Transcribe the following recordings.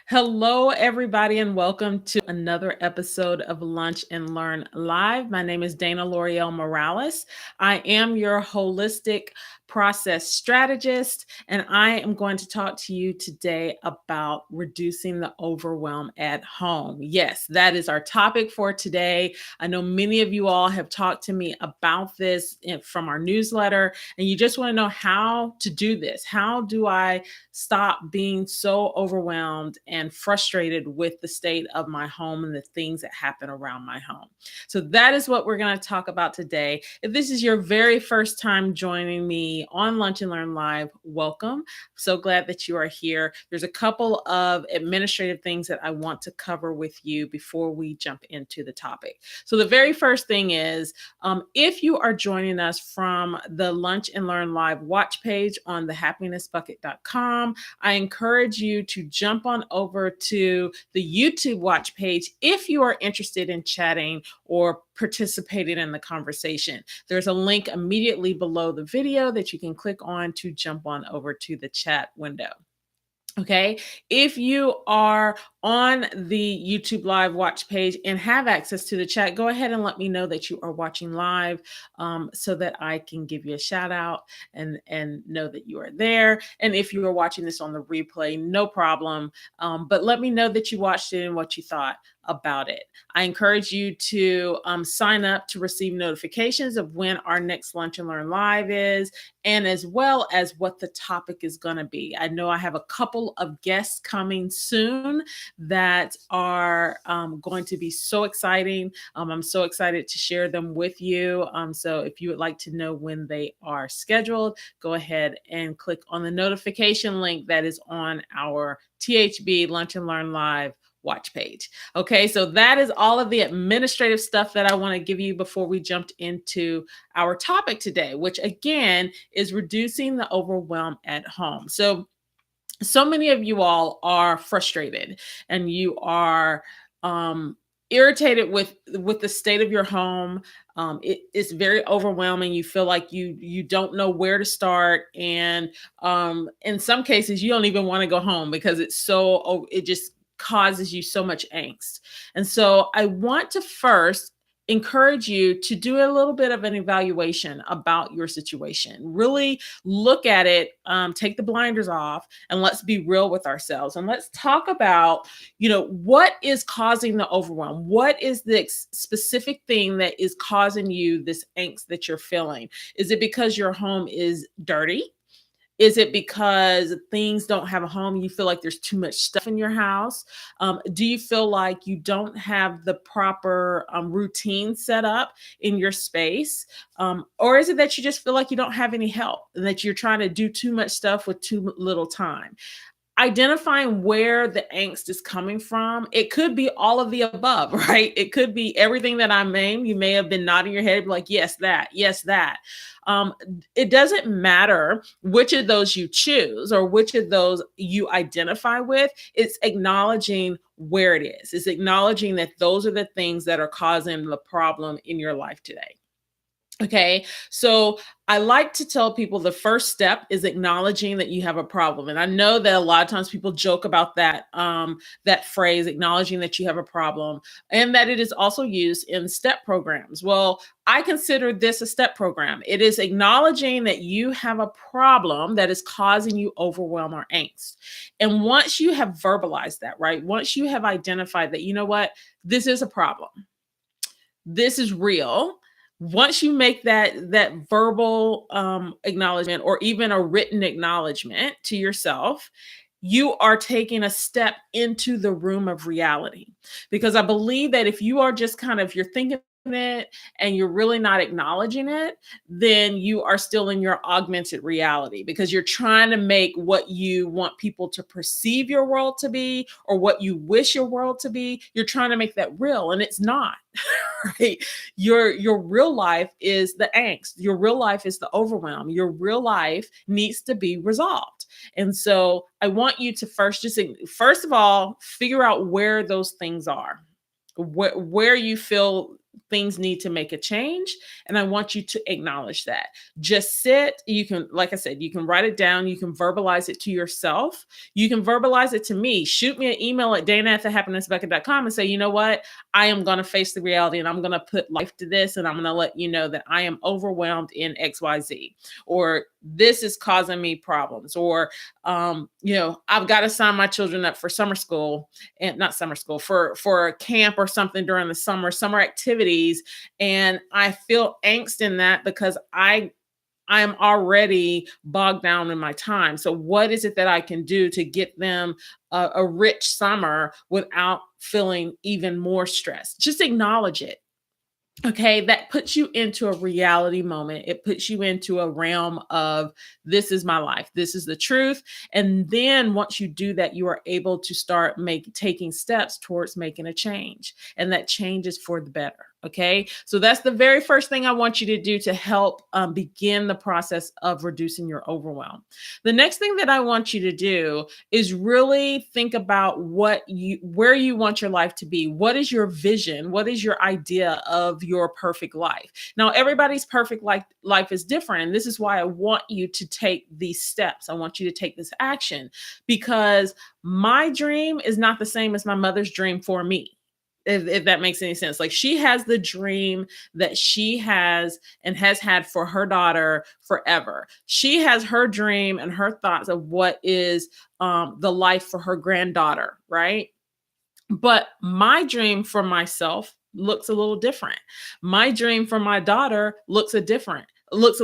Hello, everybody, and welcome to another episode of Lunch and Learn Live. My name is Dana L'Oreal Morales. I am your holistic process strategist, and I am going to talk to you today about reducing the overwhelm at home. Yes, that is our topic for today. I know many of you all have talked to me about this from our newsletter, and you just want to know how to do this. How do I stop being so overwhelmed and frustrated with the state of my home and the things that happen around my home? So that is what we're going to talk about today. If this is your very first time joining me on Lunch and Learn Live, welcome. So glad that you are here. There's a couple of administrative things that I want to cover with you before we jump into the topic. So the very first thing is, if you are joining us from the Lunch and Learn Live watch page on thehappinessbucket.com, I encourage you to jump on over to the YouTube watch page if you are interested in chatting or participating in the conversation. There's a link immediately below the video that you can click on to jump on over to the chat window. Okay, if you are on the YouTube live watch page and have access to the chat, go ahead and let me know that you are watching live, so that I can give you a shout out and know that you are there. And if you are watching this on the replay, no problem. But let me know that you watched it and what you thought about it. I encourage you to sign up to receive notifications of when our next Lunch and Learn Live is, and as well as what the topic is going to be. I know I have a couple of guests coming soon that are going to be so exciting. I'm so excited to share them with you. So if you would like to know when they are scheduled, go ahead and click on the notification link that is on our THB Lunch and Learn Live watch page. Okay, so that is all of the administrative stuff that I want to give you before we jumped into our topic today, which again is reducing the overwhelm at home. So many of you all are frustrated and you are irritated with the state of your home. It's very overwhelming. You feel like you don't know where to start, and in some cases you don't even want to go home because it just causes you so much angst. And so I want to first encourage you to do a little bit of an evaluation about your situation. Really look at it, take the blinders off, and let's be real with ourselves. And let's talk about, what is causing the overwhelm? What is the specific thing that is causing you this angst that you're feeling? Is it because your home is dirty? Is it because things don't have a home? You feel like there's too much stuff in your house? Do you feel like you don't have the proper routine set up in your space? Or is it that you just feel like you don't have any help and that you're trying to do too much stuff with too little time? Identifying where the angst is coming from. It could be all of the above, right? It could be everything that I named. You may have been nodding your head like, yes, that, yes, that. It doesn't matter which of those you choose or which of those you identify with. It's acknowledging where it is. It's acknowledging that those are the things that are causing the problem in your life today. Okay, so I like to tell people the first step is acknowledging that you have a problem. And I know that a lot of times people joke about that phrase, acknowledging that you have a problem, and that it is also used in STEP programs. Well, I consider this a STEP program. It is acknowledging that you have a problem that is causing you overwhelm or angst. And once you have verbalized that, right? Once you have identified that, you know what, this is a problem. This is real. Once you make that verbal acknowledgement or even a written acknowledgement to yourself, you are taking a step into the room of reality. Because I believe that if you are just you're thinking it and you're really not acknowledging it, then you are still in your augmented reality because you're trying to make what you want people to perceive your world to be or what you wish your world to be. You're trying to make that real, and it's not. Right? Your real life is the angst. Your real life is the overwhelm. Your real life needs to be resolved. And so I want you to first of all, figure out where those things are, where you feel things need to make a change. And I want you to acknowledge that. Just sit. You can, like I said, you can write it down. You can verbalize it to yourself. You can verbalize it to me. Shoot me an email at dana@thehappinessbucket.com and say, you know what? I am going to face the reality and I'm going to put life to this. And I'm going to let you know that I am overwhelmed in XYZ, or this is causing me problems, or, I've got to sign my children up for summer school, and not summer school, for a camp or something during the summer activities. And I feel angst in that because I'm already bogged down in my time. So what is it that I can do to get them a rich summer without feeling even more stressed? Just acknowledge it. Okay, that puts you into a reality moment. It puts you into a realm of, this is my life. This is the truth. And then once you do that, you are able to start taking steps towards making a change. And that change is for the better. Okay, so that's the very first thing I want you to do to help begin the process of reducing your overwhelm. The next thing that I want you to do is really think about where you want your life to be. What is your vision? What is your idea of your perfect life? Now, everybody's perfect life is different. And this is why I want you to take these steps. I want you to take this action, because my dream is not the same as my mother's dream for me. If that makes any sense. Like, she has the dream that she has and has had for her daughter forever. She has her dream and her thoughts of what is the life for her granddaughter, right? But my dream for myself looks a little different. My dream for my daughter looks a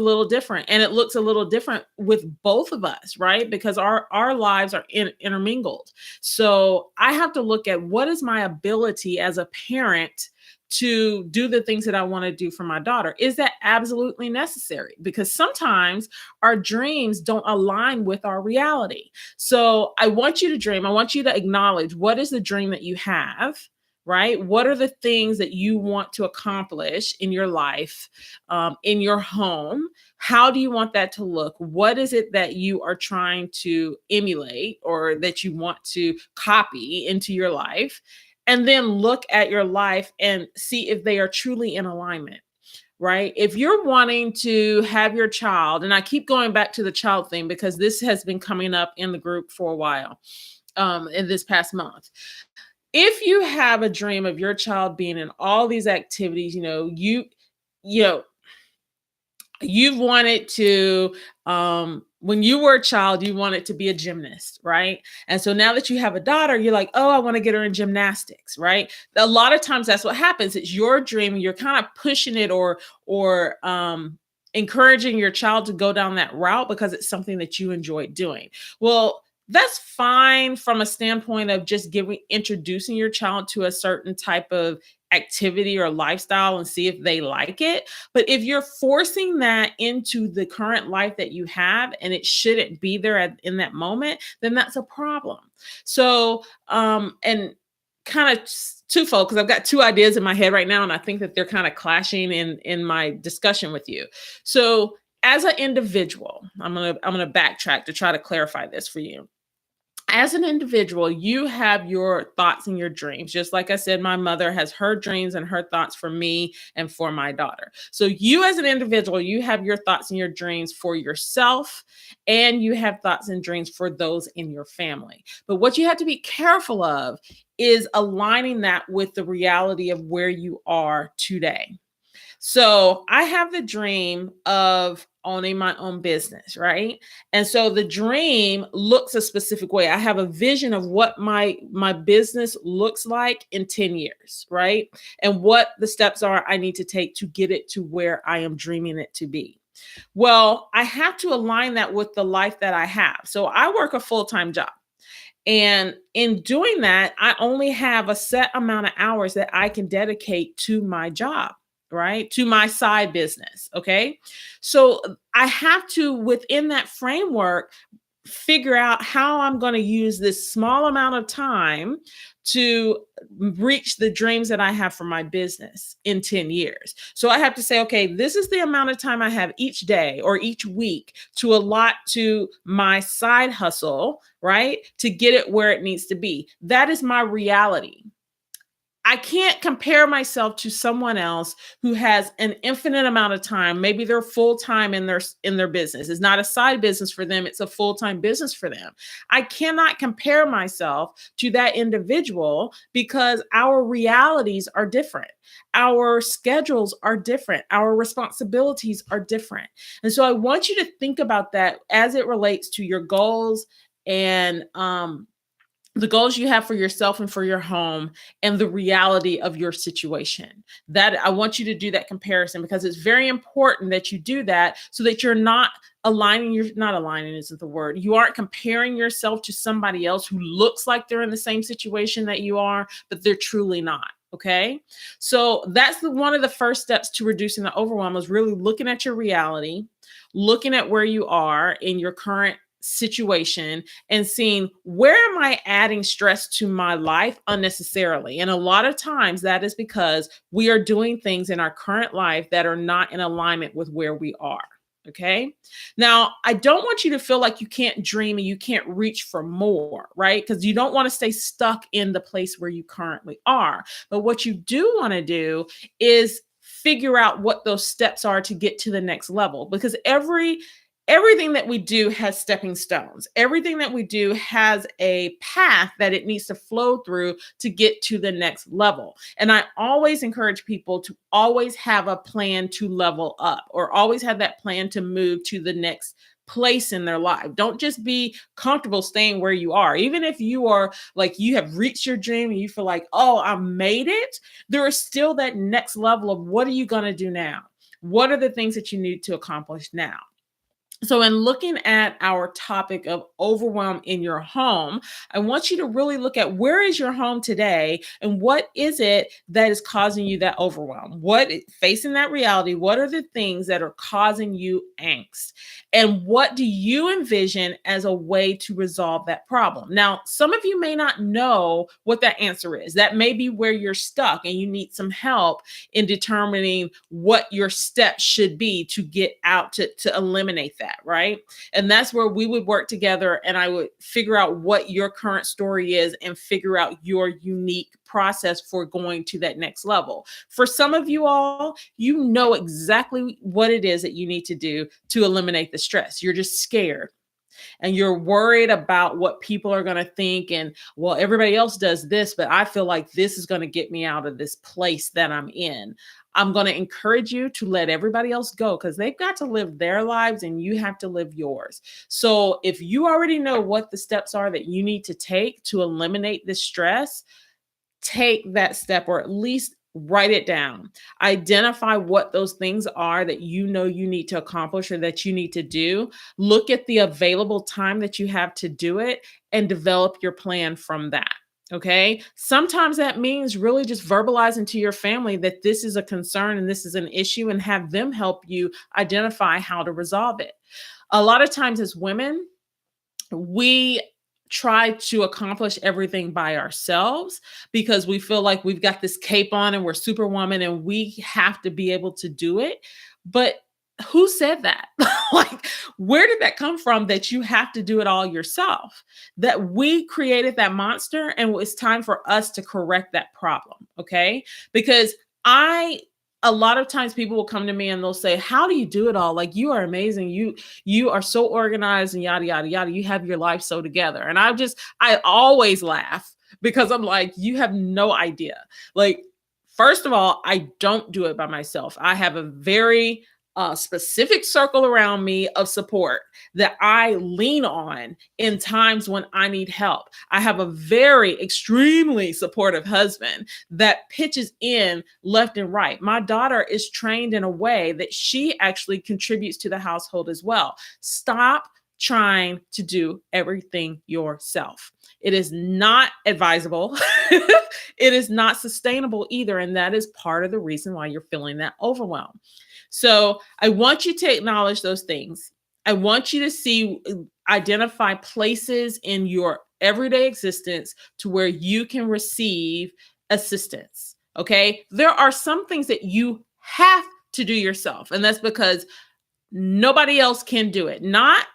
little different, and it looks a little different with both of us, right? Because our lives are intermingled. So I have to look at, what is my ability as a parent to do the things that I want to do for my daughter? Is that absolutely necessary? Because sometimes our dreams don't align with our reality. So I want you to dream. I want you to acknowledge, what is the dream that you have, right? What are the things that you want to accomplish in your life, in your home? How do you want that to look? What is it that you are trying to emulate, or that you want to copy into your life? And then look at your life and see if they are truly in alignment, right? If you're wanting to have your child, and I keep going back to the child thing because this has been coming up in the group for a while, in this past month. If you have a dream of your child being in all these activities, you know, you've wanted to, when you were a child, you wanted to be a gymnast, right? And so now that you have a daughter, you're like, oh, I want to get her in gymnastics, right? A lot of times that's what happens. It's your dream, and you're kind of pushing it, or encouraging your child to go down that route because it's something that you enjoy doing. Well, that's fine from a standpoint of just introducing your child to a certain type of activity or lifestyle and see if they like it. But if you're forcing that into the current life that you have, and it shouldn't be there in that moment, then that's a problem. So, and kind of twofold, because I've got two ideas in my head right now, and I think that they're kind of clashing in my discussion with you. So, as an individual, I'm gonna backtrack to try to clarify this for you. As an individual, you have your thoughts and your dreams. Just like I said, my mother has her dreams and her thoughts for me and for my daughter. So you, as an individual, you have your thoughts and your dreams for yourself, and you have thoughts and dreams for those in your family. But what you have to be careful of is aligning that with the reality of where you are today. So I have the dream of owning my own business, right? And so the dream looks a specific way. I have a vision of what my business looks like in 10 years, right? And what the steps are I need to take to get it to where I am dreaming it to be. Well, I have to align that with the life that I have. So I work a full-time job. And in doing that, I only have a set amount of hours that I can dedicate to my job, right? To my side business. Okay. So I have to, within that framework, figure out how I'm going to use this small amount of time to reach the dreams that I have for my business in 10 years. So I have to say, okay, this is the amount of time I have each day or each week to allot to my side hustle, right? To get it where it needs to be. That is my reality. I can't compare myself to someone else who has an infinite amount of time. Maybe they're full time in their business. It's not a side business for them, it's a full-time business for them. I cannot compare myself to that individual because our realities are different. Our schedules are different. Our responsibilities are different. And so I want you to think about that as it relates to your goals and the goals you have for yourself and for your home and the reality of your situation. That I want you to do that comparison because it's very important that you do that so that you're not not aligning isn't the word. You aren't comparing yourself to somebody else who looks like they're in the same situation that you are, but they're truly not. Okay. So that's one of the first steps to reducing the overwhelm is really looking at your reality, looking at where you are in your current situation and seeing where am I adding stress to my life unnecessarily. And a lot of times that is because we are doing things in our current life that are not in alignment with where we are. Okay. Now, I don't want you to feel like you can't dream and you can't reach for more, right? Because you don't want to stay stuck in the place where you currently are. But what you do want to do is figure out what those steps are to get to the next level because everything that we do has stepping stones. Everything that we do has a path that it needs to flow through to get to the next level. And I always encourage people to always have a plan to level up or always have that plan to move to the next place in their life. Don't just be comfortable staying where you are. Even if you are like you have reached your dream and you feel like, oh, I made it, there is still that next level of what are you going to do now? What are the things that you need to accomplish now? So, in looking at our topic of overwhelm in your home, I want you to really look at where is your home today and what is it that is causing you that overwhelm? Facing that reality, what are the things that are causing you angst? And what do you envision as a way to resolve that problem? Now, some of you may not know what that answer is. That may be where you're stuck and you need some help in determining what your steps should be to get out to eliminate that, right? And that's where we would work together and I would figure out what your current story is and figure out your unique process for going to that next level. For some of you all, you know exactly what it is that you need to do to eliminate the stress. You're just scared and you're worried about what people are going to think and well everybody else does this but I feel like this is going to get me out of this place that I'm in. I'm going to encourage you to let everybody else go because they've got to live their lives and you have to live yours. So if you already know what the steps are that you need to take to eliminate the stress, take that step or at least write it down. Identify what those things are that you know you need to accomplish or that you need to do. Look at the available time that you have to do it and develop your plan from that. Okay. Sometimes that means really just verbalizing to your family that this is a concern and this is an issue and have them help you identify how to resolve it. A lot of times as women, we try to accomplish everything by ourselves because we feel like we've got this cape on and we're superwoman and we have to be able to do it. But who said that? Like, where did that come from that you have to do it all yourself? That we created that monster and it's time for us to correct that problem. Okay. Because a lot of times people will come to me and they'll say, how do you do it all? Like, you are amazing. You are so organized and yada, yada, yada. You have your life so together. And I always laugh because I'm like, you have no idea. Like, first of all, I don't do it by myself. I have a very specific circle around me of support that I lean on in times when I need help. I have a very extremely supportive husband that pitches in left and right. My daughter is trained in a way that she actually contributes to the household as well. Stop trying to do everything yourself. It is not advisable. It is not sustainable either. And that is part of the reason why you're feeling that overwhelm. So I want you to acknowledge those things. I want you to identify places in your everyday existence to where you can receive assistance. Okay. There are some things that you have to do yourself. And that's because nobody else can do it. Not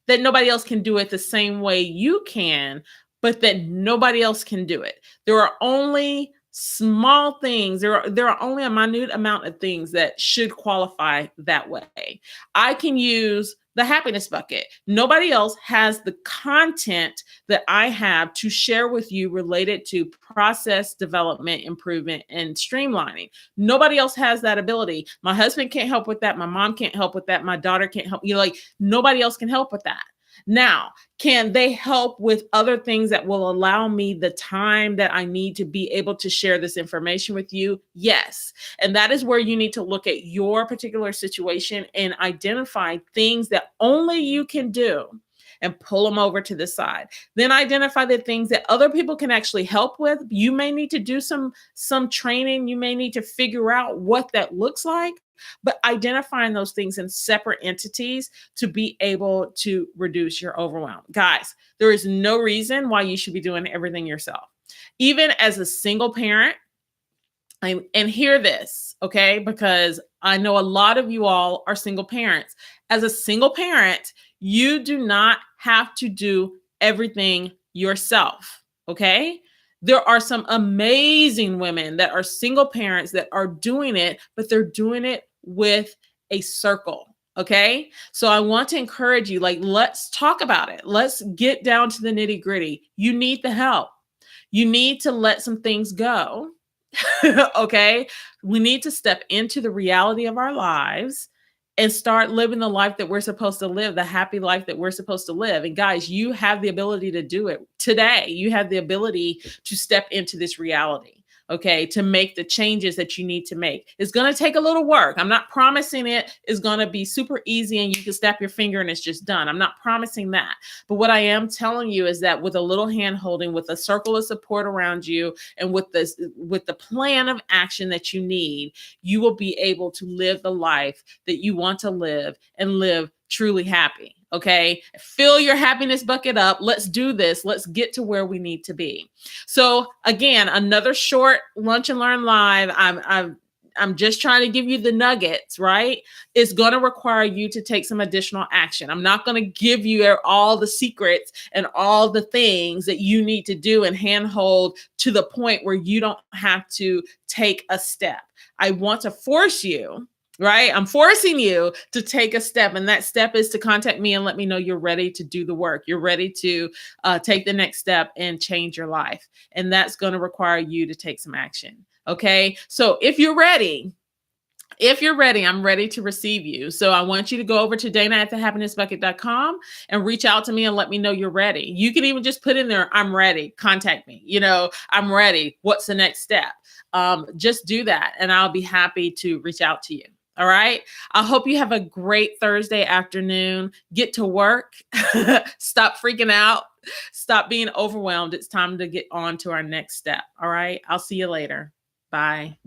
that nobody else can do it the same way you can, but that nobody else can do it. There are only Small things. There are only a minute amount of things that should qualify that way. I can use the happiness bucket. Nobody else has the content that I have to share with you related to process development, improvement, and streamlining. Nobody else has that ability. My husband can't help with that. My mom can't help with that. My daughter can't help. Like nobody else can help with that. Now, can they help with other things that will allow me the time that I need to be able to share this information with you? Yes. And that is where you need to look at your particular situation and identify things that only you can do and pull them over to the side. Then identify the things that other people can actually help with. You may need to do some training. You may need to figure out what that looks like, but identifying those things in separate entities to be able to reduce your overwhelm. Guys, there is no reason why you should be doing everything yourself. Even as a single parent, and hear this, okay? Because I know a lot of you all are single parents. As a single parent, you do not have to do everything yourself, okay? There are some amazing women that are single parents that are doing it, but they're doing it with a circle. Okay. So I want to encourage you, like, let's talk about it. Let's get down to the nitty gritty. You need the help. You need to let some things go. Okay. We need to step into the reality of our lives and start living the life that we're supposed to live, the happy life that we're supposed to live. And guys, you have the ability to do it today. You have the ability to step into this reality. Okay, to make the changes that you need to make. It's going to take a little work. I'm not promising it is going to be super easy and you can snap your finger and it's just done. I'm not promising that. But what I am telling you is that with a little hand holding, with a circle of support around you, and with the plan of action that you need, you will be able to live the life that you want to live and live truly happy. Okay. Fill your happiness bucket up. Let's do this. Let's get to where we need to be. So again, another short Lunch and Learn Live. I'm just trying to give you the nuggets, right? It's going to require you to take some additional action. I'm not going to give you all the secrets and all the things that you need to do and handhold to the point where you don't have to take a step. I want to force you. Right? I'm forcing you to take a step. And that step is to contact me and let me know you're ready to do the work. You're ready to take the next step and change your life. And that's going to require you to take some action. Okay. So if you're ready, I'm ready to receive you. So I want you to go over to dana@thehappinessbucket.com and reach out to me and let me know you're ready. You can even just put in there, I'm ready, contact me. I'm ready. What's the next step? Just do that and I'll be happy to reach out to you. All right. I hope you have a great Thursday afternoon. Get to work. Stop freaking out. Stop being overwhelmed. It's time to get on to our next step. All right. I'll see you later. Bye.